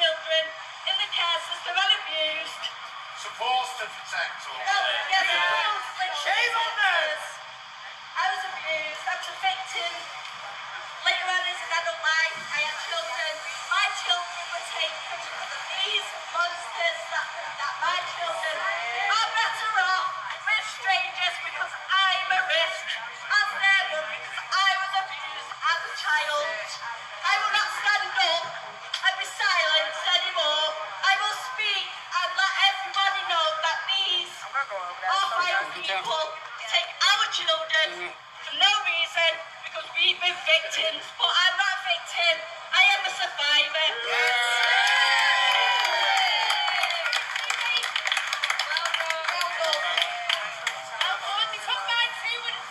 children in the care system and abused. Supposed to protect us. Shame on them! I was abused, I was a victim. Later on as an adult life, I had children. My children were taken because of these monsters that my children are better off with strangers because I'm a risk. And they're none because I was abused as a child. I will not stand up and be silenced anymore. I will speak and let everybody know that these are vile people take our children for no reason because we've been victims. But I'm not a victim, I am a survivor.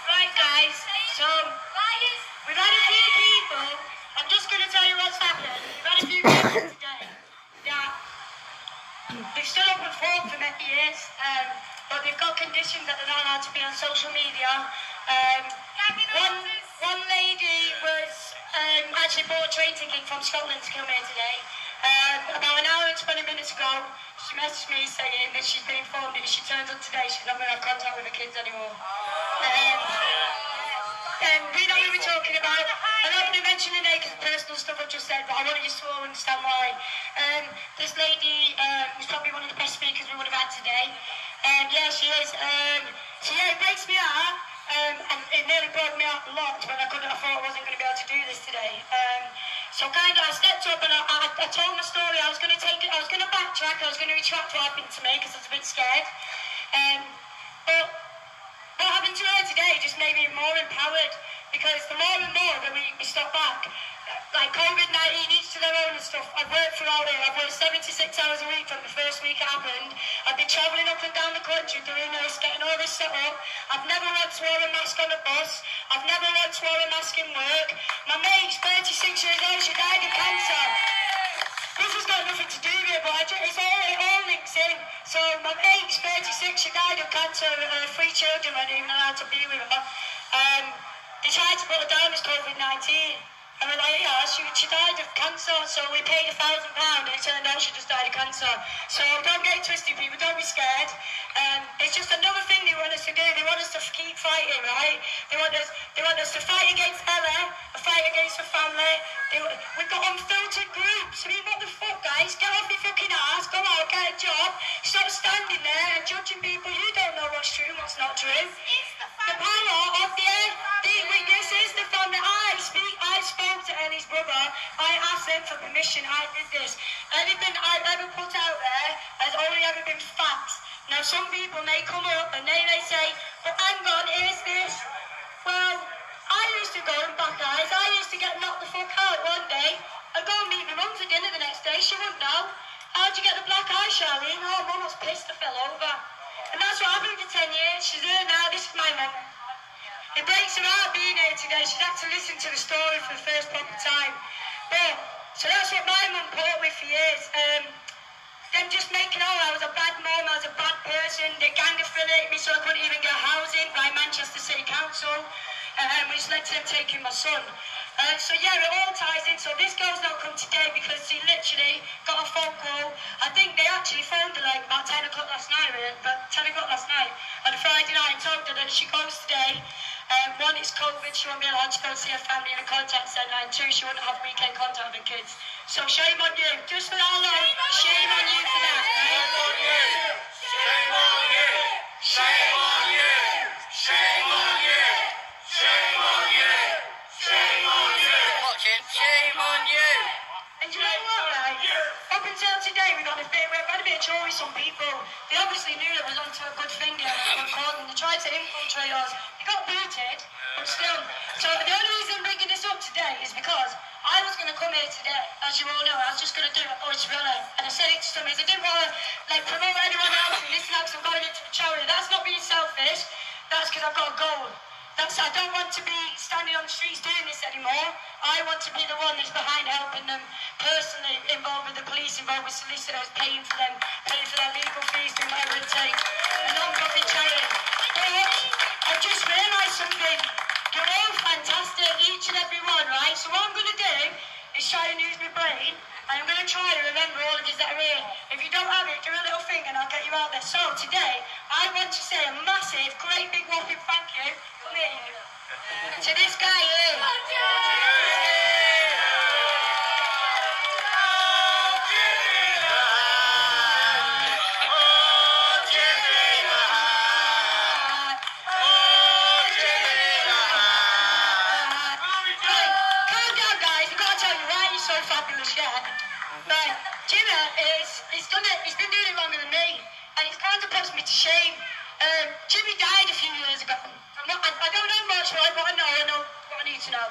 Right guys, so we've had a few people, I'm just going to tell you what's happened. We've had a few people today that they've stood up and fought for many years, but they've got conditions that they're not allowed to be on social media. One lady was actually bought a train ticket from Scotland to come here today. About an hour and 20 minutes ago, she messaged me saying that she's been informed that if she turns up today, she's not going to have contact with her kids anymore. We know who we're talking about. I'm not going to mention her name because of personal stuff I've just said, but I wanted you to all understand why. This lady was probably one of the best speakers we would have had today. Yeah, she is. So yeah, it breaks me out. And it nearly broke me out a lot when I thought I wasn't going to be able to do this today. So kind of I stepped up and I told my story. I was going to backtrack, I was going to retract what happened to me because I was a bit scared. But what happened to her today just made me more empowered because the more and more that we stop back, like COVID-19, each to their own and stuff. I've worked throughout it. I've worked 76 hours a week from the first week it happened. I've been travelling up and down the country doing this, getting all this set up. I've never once worn a mask on a bus. I've never once worn a mask in work. My mate's 36 years old, she died of cancer. This has got nothing to do with it, but it all links in. So my mate's 36, she died of cancer. Her 3 children weren't even allowed to be with her. They tried to put her down as COVID-19. And we're like, yeah, she died of cancer, so we paid £1,000 and it turned out she just died of cancer. So don't get it twisted, people, don't be scared. It's just another thing they want us to do. They want us to keep fighting, right? They want us to fight against Ella, a fight against her family. We've got unfiltered groups. I mean, what the fuck, guys? Get off your fucking ass, go out, get a job. Stop standing there and judging people. You don't know what's true and what's not true. The power of the witnesses, the family. I spoke to Ellie's brother. I asked them for permission. I did this. Anything I've ever put out there has only ever been facts. Now, some people may come up and they may say, but hang on, here's this. Well, I used to go and back eyes. I used to get knocked the fuck out one day. I'd go and meet my mum for dinner the next day. She wouldn't know. How'd you get the black eye, Charlene? Oh, mum was pissed. I fell over. And that's what happened for 10 years. She's here now. This is my mum. It breaks her heart being here today. She's had to listen to the story for the first proper time. But, so that's what my mum put up with for years. Them just making out I was a bad mum, I was a bad person. They gang affiliated me so I couldn't even get housing by Manchester City Council, which led to them taking my son. So yeah, it all ties in. So this girl's not come today because she literally got a phone call. I think they actually phoned her like about 10 o'clock last night, but 10 o'clock last night on a Friday night and told her that she goes today. One, it's COVID, she won't be allowed to go see her family in a contact centre, and 2, she wouldn't have weekend contact with her kids. So shame on you, just for that alone, shame on you for that, right? Shame on you! Shame on you! Shame on you! Shame on you! Shame on you! Shame on you! Watch it, shame on you! And you know what, right? Up until today, we had a bit of trouble with some people. They obviously knew it was onto a good finger and good cause, and they tried to infiltrate us. They got booted, but still. So the only reason I'm bringing this up today is because I was going to come here today, as you all know. I was just going to do it, and I said it to somebody. I didn't want to promote anyone else and this and that, because I'm going into a charity. That's not being selfish. That's because I've got a goal. I don't want to be standing on the streets doing this anymore. I want to be the one that's behind helping them, personally involved with the police, involved with solicitors, paying for them, paying for their legal fees, doing whatever it takes. A non-profit charity. But I've just realised something. You're all fantastic, each and every one, right? So what I'm going to do is try and use my brain And I'm going to try to remember all of you that are here. If you don't have it, do a little thing and I'll get you out there. So today, I want to say a massive, great big whopping thank you. Come here, you. To this guy here. Calm down, guys. I've got to tell you why he's so fabulous, yeah. Right, Jimmy he's done it. He's been doing it longer than me, and it kind of puts me to shame. Jimmy died a few years ago. I don't know much, right? But I know what I need to know.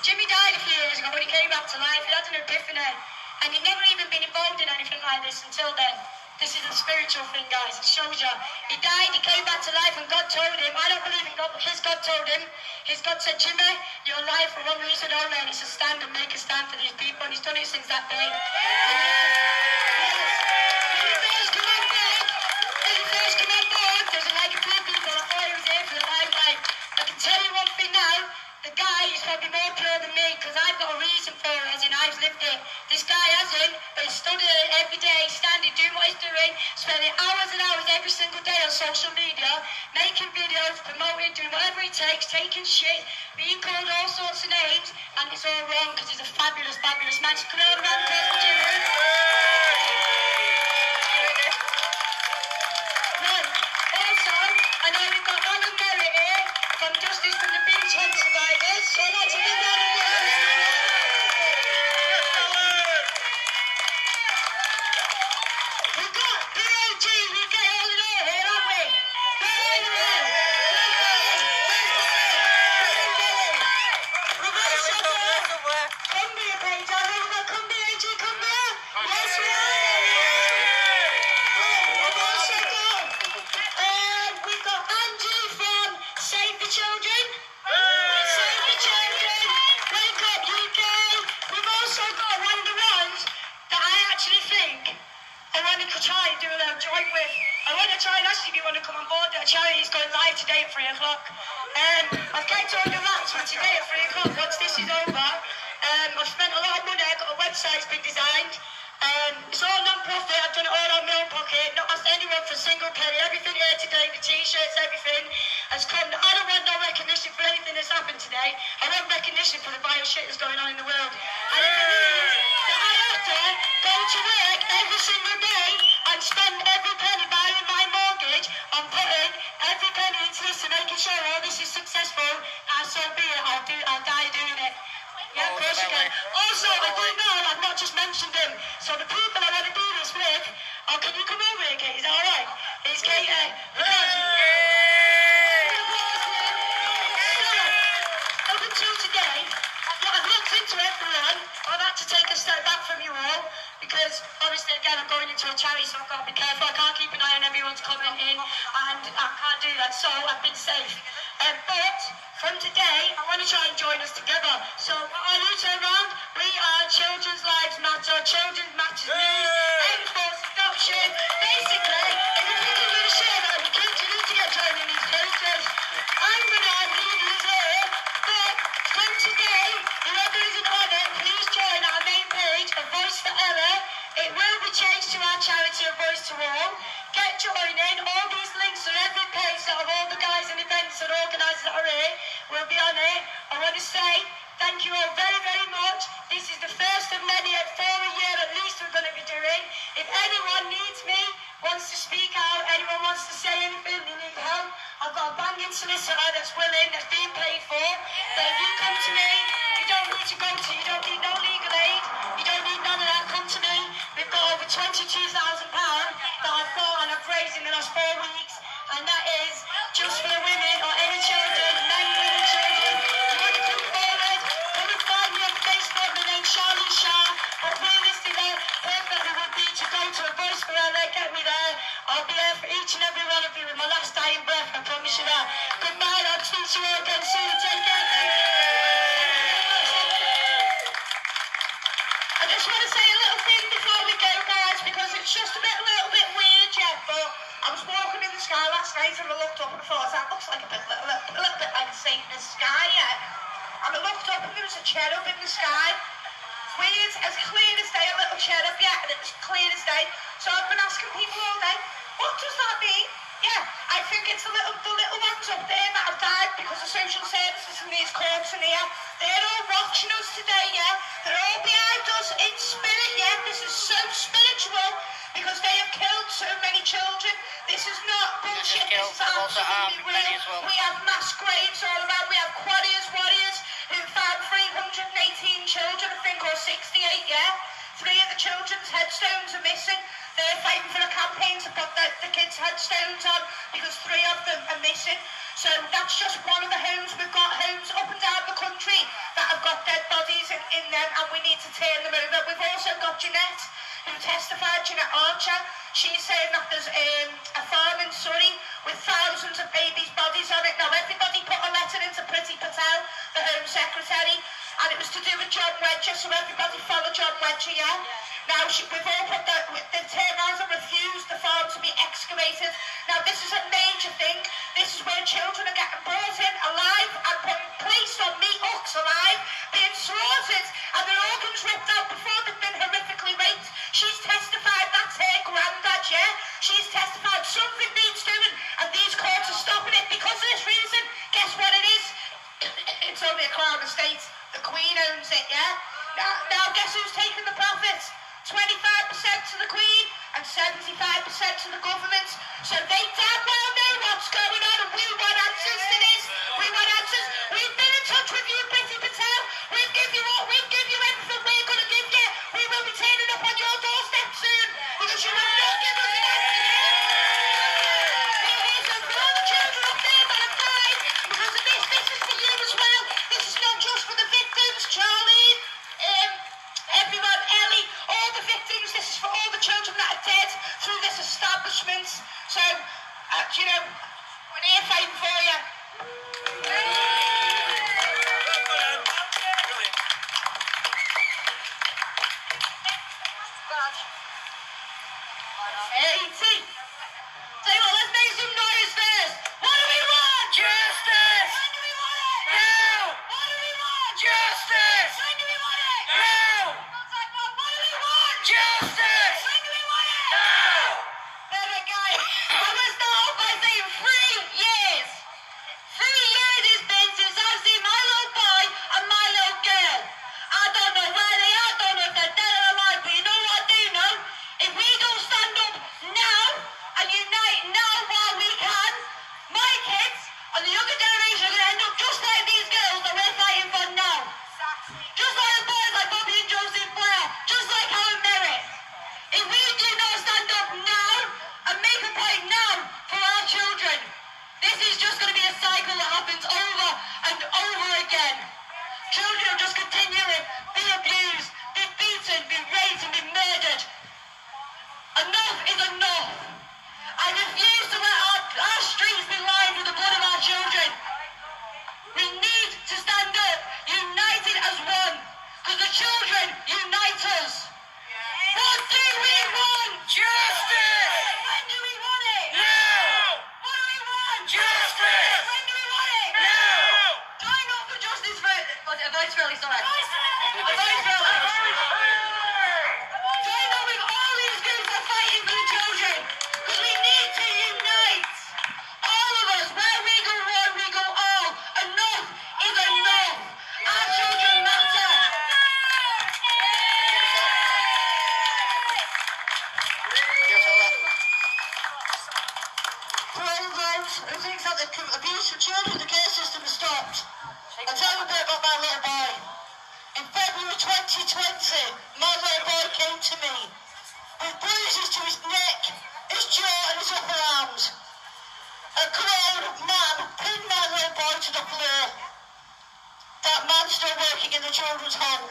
Jimmy died a few years ago when he came back to life. He had an epiphany, and he'd never even been involved in anything like this until then. This is a spiritual thing, guys. It shows you. He died, he came back to life, and God told him, I don't believe in God, but his God told him, his God said, Jimmy, you're alive for one reason only, and it's to stand and make a stand for these people, and he's done it since that day. When he first came on board, there's like a few people that thought he was here for the limelight. I can tell you one thing now, the guy is probably more pure than me, because I've got a reason for it, as in I've lived it. This guy hasn't, but he's stood here every day, standing, doing what he's doing, spending hours and hours every single day on social media, making videos, promoting, doing whatever it takes, taking shit, being called all sorts of names, and it's all wrong, because he's a fabulous, fabulous man. So come on, around the place, Jimmy. Right, also, I know we've got Alan Merritt here, from Justice from the Beach Hunt Survivors, so I'd like to bring down the We've got BAG, we get all in all here, haven't we? Where are you all? Where's Billy? Cumbria page, I know we've got Cumbria, AG Cumbria? Yes, we are! We've also got Angie from Save the Children. Save the Children, Wake Up UK. We've also got one of the ones that I actually think I want to try and do a little joint with. I want to try and ask if you want to come on board. That charity is going live today at 3 o'clock. I've kept all the rats for today at 3 o'clock. Once this is over, I've spent a lot of money. I've got a website that's been designed. It's all non-profit. I've done it all on my own pocket. Not asked anyone for a single penny. Everything here today, the t-shirts, everything has come. I don't want no recognition for anything that's happened today. I want recognition for the vile shit that's going on in the world. And if it means that I have to go to work every single day and spend every penny buying my mortgage on putting every penny into this and making sure all this is successful, so be it. I'll die doing it. Yeah, of course you can. Also, I do know I've not just mentioned them. So the people I want to do this with, can you come over here, Kate? Is that alright? It's Kate. So, up until today, I've looked into everyone. I've had to take a step back from you all because obviously again I'm going into a charity, so I've got to be careful. I can't keep an eye on everyone's commenting, and I can't do that. So I've been safe. But from today, I want to try and join us together. So what are you turn around? We are Children's Lives Matter, Children's Matters News, Enforced Adoption. Basically, if you're thinking you're share that with kids, you need to get joining these places. I'm going to leave you here, but from today, whoever isn't on it, please join our main page, A Voice for Ella. It will be changed to our charity, A Voice to All. Get joining. All these links on every page that of all the guys and events and organisers that are here will be on it. I want to say thank you all very, very much. This is the first of many for a year at least we're going to be doing. If anyone needs me, wants to speak out, anyone wants to say anything, they need help, I've got a banging solicitor that's willing, that's being paid for. But if you come to me, you don't need to go to, you don't need no legal aid, you don't need none of that, come to me. We've got over £22,000 that I've got and I've raised in the last 4 weeks, and that is just for the women or any children, men, women, children. You want to come forward, come and find me on Facebook, my name's Charlie Shah, but realistically, perfectly would be to go to A Voice for Ella, get me there. I'll be there for each and every one of you with my last dying breath, I promise you that. Goodbye, I'll speak to you all again soon, take care. I just want to say a little thing before we go, guys, because it's just a little bit weird, yeah, but I was walking in the sky last night and I looked up and I thought, that looks like a little bit like Satan's sky, yeah. And I looked up and there was a cherub in the sky. weird, as clear as day, a little cherub, yeah, and it was clear as day. So I've been asking people all day, what does that mean? Yeah, I think it's the little ones up there that have died because of social services and these courts in here. They're all watching us today, yeah? They're all behind us in spirit, yeah? This is so spiritual because they have killed so many children. This is not bullshit, this is absolutely real. We have mass graves all around. We have warriors who found 318 children, I think, or 68, yeah? 3 of the children's headstones are missing. They're fighting for a campaign to put the kids' headstones on because 3 of them are missing. So that's just one of the homes. We've got homes up and down the country that have got dead bodies in them, and we need to turn them over. We've also got Jeanette, who testified, Jeanette Archer. She's saying that there's a farm in Surrey with thousands of babies' bodies on it. Now, everybody put a letter into Priti Patel, the Home Secretary, and it was to do with John Wedger, so everybody follow John Wedger, yeah? Now, we've all put that, the turners have refused the farm to be excavated. Now, this is a major thing. This is where children are getting brought in alive and placed on meat hooks alive, being slaughtered, and their organs ripped out before they've been horrifically raped. She's testified that's her granddad, yeah? She's testified something needs doing, and these courts are stopping it because of this reason. Guess what it is? It's only a Crown estate. The Queen owns it, yeah? Now guess who's taking the profits? 25% to the Queen and 75% to the government. So they damn well know what's going on, and we want answers to this. We want answers. We've been in touch with you, Priti Patel. We'll give you everything we're going to give you. We will be turning up on your doorstep soon because you will not give us an answer. We're here to for all the children up there that have died because of this. This is for you as well. This is not just for the victims, Charlie, everyone, Ellie, all the victims. This is for all the children that are dead through this establishment. So, you know, we're here fighting for you. Tell you what, let's make some noise first. What do we want? Justice! When do we want it? Now! What do we want? Justice! When do we want it? Now! What do we want? Justice! When do we want it? Now! There we go. I'm going to start off by saying 3 years. 3 years it's been since I've seen my little boy and my little girl. I don't know where they are, I don't know if they're dead or alive, but you know what I do know? If we don't stand up now and unite now while we can, my kids and the younger generation are going to end up just like these girls that we're fighting for now. Just like the boys like Bobby and Josie Blair, just like Helen Merritt. If we do not stand up now and make a point now for our children, this is just going to be a cycle that happens over and over again. Children will just continually be abused, be beaten, be raped and be murdered. Enough is enough. I refuse to let our streets be lined with the blood of our children. We need to stand up, united as one, because the children unite us. What do we want? Justice! When do we want it? Now! What do we want? Justice! When do we want it? Now! Join up for justice for... A voice for Ellie, sorry. A voice for Ellie. Join up with all these groups that are fighting for the children, because we need to unite. All of us, where we go one, we go all. Enough is enough. Our children matter. For all those who think that the abuse of children in the care system has stopped, I'll tell you a bit about my little boy. In February 2020, my little boy came to me with bruises to his neck, his jaw and his upper arms. A grown man pinned my little boy to the floor. That man still working in the children's home.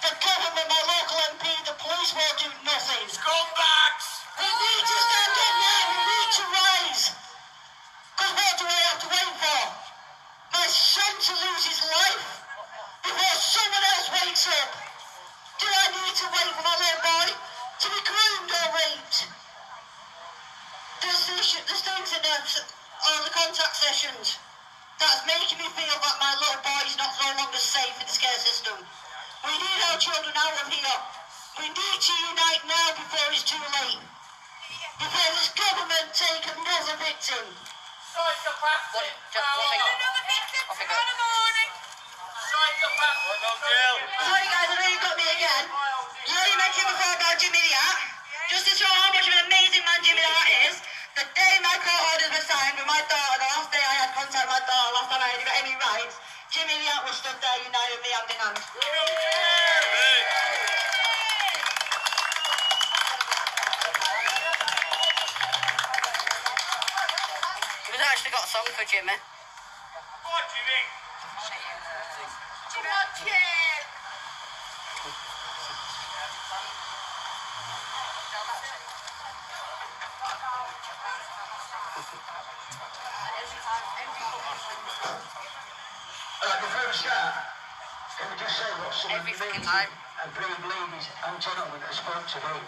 The government, my local MP, the police won't do nothing. Scumbags! We need to stand up now, we need to rise. Because what do I have to wait for? My son to lose his life before someone else wakes up? Do I need to wait for my little boy to be groomed or raped? There's things in there, on the contact sessions, that's making me feel that my little boy is no longer safe in the care system. We need our children out of here. We need to unite now before it's too late. Before this government take another victim. Psychopathic power. Another victim tomorrow morning. Psychopathic. Sorry guys, I know you got me again. You know you mentioned before about Jimmy the Hat? Just to show how much of an amazing man Jimmy the Hat is, the day my court orders were signed with my daughter, the last day I had contact with my daughter, last time I had any rights, Jimmy the Hat was stood there united with me hand in hand. We've actually got a song for Jimmy. What do you mean? Before we start, can we just say what some Every of the fucking amazing time. and brave ladies and gentlemen that spoke today,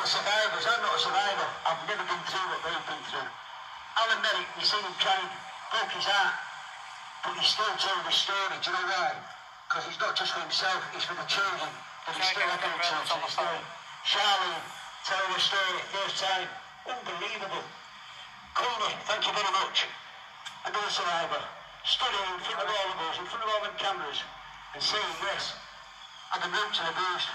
the survivors, I'm not a survivor, I've never been through what they've been through. Alan Merrick, you see him trying, broke his heart, but he still told his story, do you know why? Because it's not just for himself, it's for the children that he still had to this day. Charlene, telling her story, first time, unbelievable. Queenie, thank you very much. Another survivor, stood here in front of all of us, in front of all them cameras, and saying yes, I've been raped and abused.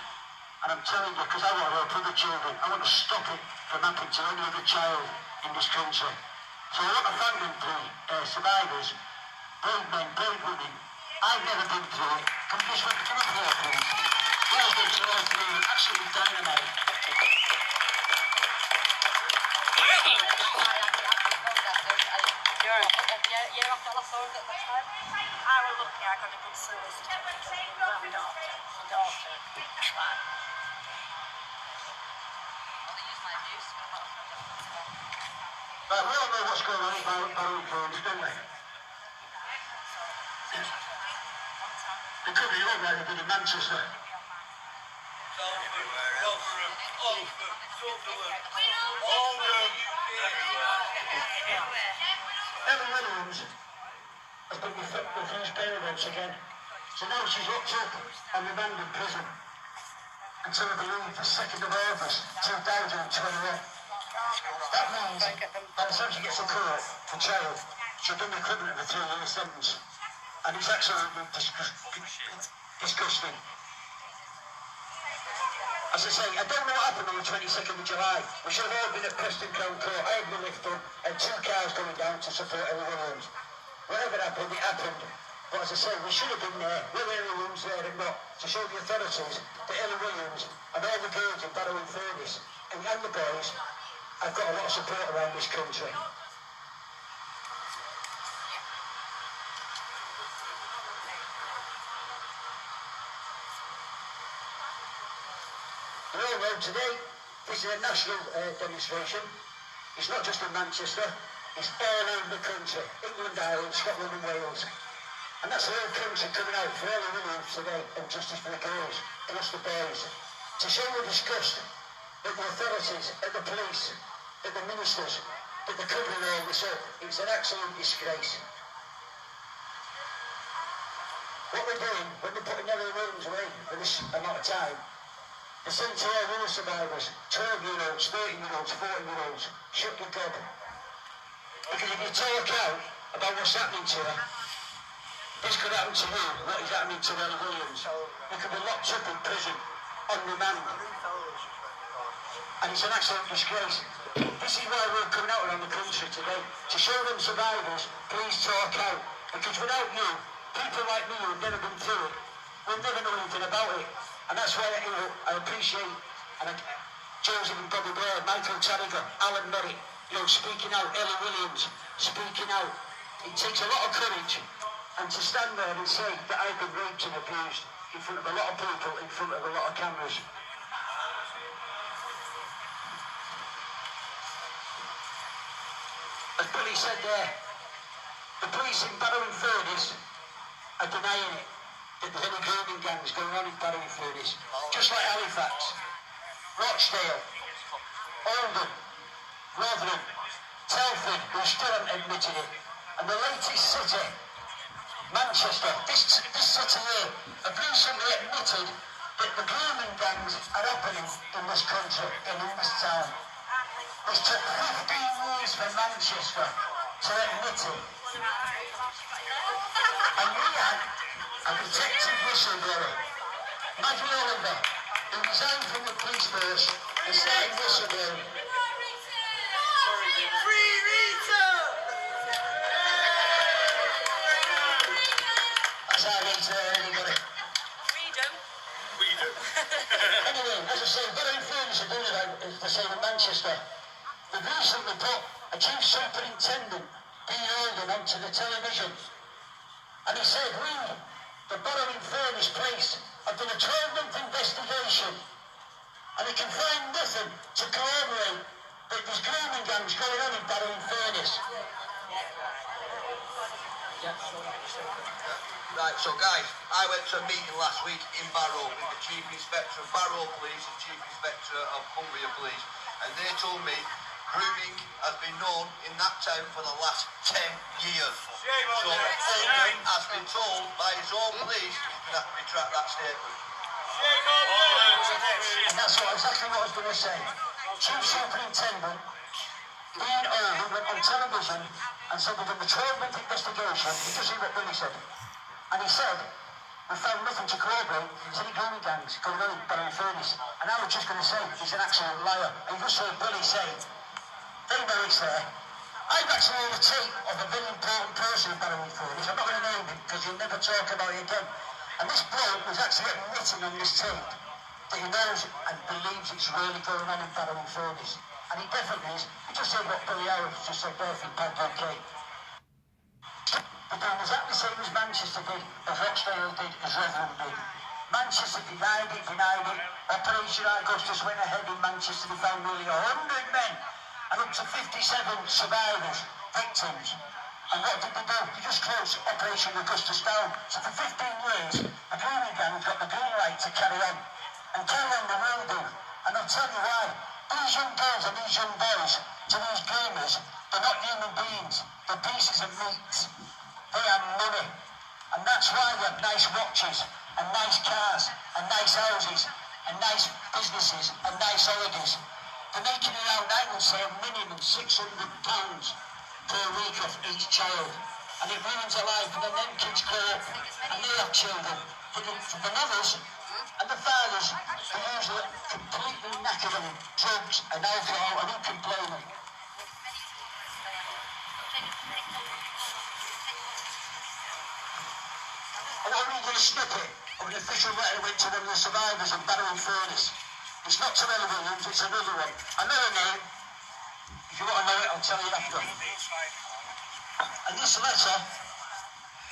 And I'm telling you, because I want to help other children, I want to stop it from happening to any other child in this country. So I want to thank them three survivors, brave men, brave women. I've never been through it. Can we just come up here, please? Well done to all three, absolutely dynamite. You're off the last order that time. I was lucky I got a good service to my daughter. Right, we all know what's going on in Barrow Cones, don't we? They could be all right in Manchester. Ellen Williams has been refused bail once again. So now she's locked up on remand in prison until I believe the 2nd of August 2021. That means by the time she gets to court for trial, she'll do the equivalent of a 3-year sentence. And it's absolutely disgusting. As I say, I don't know what happened on the 22nd of July. We should have all been at Preston Crown Court. I had my lift on and 2 cars going down to support Ellie Williams. Whatever happened, it happened. But as I say, we should have been there, with Ellie Williams there and not, to show the authorities that Ellie Williams and all the girls in Barrow and Furness and the boys have got a lot of support around this country. We all know today, this is a national demonstration. It's not just in Manchester, it's all over the country. England, Ireland, Scotland and Wales. And that's the whole country coming out for Ellie Williams today and justice for the girls, plus the boys. To show the disgust that the authorities, that the police, that the ministers, that they're covering all this up. It's an absolute disgrace. What we're doing, when we're putting Ellie Williams away for this amount of time, they're saying to all other survivors, 12-year-olds, 13-year-olds, 14-year-olds, shut your gob. Because if you talk out about what's happening to her, this could happen to you, what is happening to Ellie Williams. You could be locked up in prison, on remand. And it's an absolute disgrace. This is why we're coming out around the country today, to show them survivors, please talk out. Because without you, people like me who've never been through it, will never know anything about it. And that's why I appreciate Joseph and Bobby Blair, Michael Carragher, Alan Merrick, speaking out, Ellie Williams, speaking out. It takes a lot of courage, and to stand there and say that I've been raped and abused in front of a lot of people, in front of a lot of cameras. As Billy said there, the police in Barrow and Furness are denying it, that there's any grooming gangs going on in Barrow and Furness. Just like Halifax, Rochdale, Oldham, Rotherham, Telford, who still haven't admitted it. And the latest city Manchester, this city here, have recently admitted that the grooming gangs are happening in this country and in this town. It took 15 years for Manchester to admit it. And we had a protected whistleblower, Maggie Oliver, who resigned from the police force and started whistleblowing. Free Rita! That's how I get to everybody. Freedom. We do. Anyway, as I say, very influential doing it, as they say in Manchester. They've recently put a chief superintendent, B. Holden, onto the television. And he said, we, the Borough in Furness Place, have done a 12-month investigation. And they can find nothing to corroborate that there's grooming gangs going on in Borough in Furness. Right, so guys, I went to a meeting last week in Barrow with the Chief Inspector of Barrow Police and Chief Inspector of Cumbria Police, and they told me grooming has been known in that town for the last 10 years. So Holden has been told by his own police he's going to have to retract that statement. And that's exactly what I was going to say. Chief Superintendent Ian Holden went on television and said we've done a 12-month investigation. You just see what Billy said. And he said, we found nothing to corroborate there's any grooming gangs going on in Borough in Furness. And I was just going to say, he's an absolute liar. And you just heard Billy say, they know it's there. I've actually heard a tape of a very important person in Borough in Furness. I'm not going to name him because you'll never talk about it again. And this bloke was actually admitting on this tape that he knows and believes it's really going on in Borough in Furness. And he definitely is. He just said what Billy Howard just said there from Pad UK. They're doing exactly the same as Manchester did, as Rochdale did, as Rotherham did. Manchester denied it. Operation Augustus went ahead in Manchester. They found nearly 100 men and up to 57 survivors, victims. And what did they do? They just closed Operation Augustus down. So for 15 years, the grooming gang got the green light to carry on. And carry on the will do. And I'll tell you why. These young girls and these young boys, to these groomers, they're not human beings. They're pieces of meat. They have money. And that's why we have nice watches, and nice cars, and nice houses, and nice businesses, and nice holidays. They're making around, I would say, a minimum £600 per week off each child. And it ruins their life, and then them kids grow up, and they have children. For the mothers and the fathers, they're usually completely knackered on drugs and alcohol, and who can blame them? I want to read you a snippet of an official letter went to one of the survivors in Barrow in Furness. It's not to Ella Williams, it's another one. I know her name. If you want to know it, I'll tell you after. And this letter,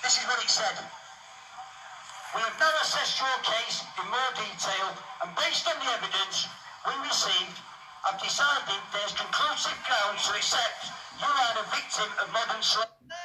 this is what it said. We have now assessed your case in more detail, and based on the evidence we received, I've decided there's conclusive grounds to accept you are a victim of modern slavery.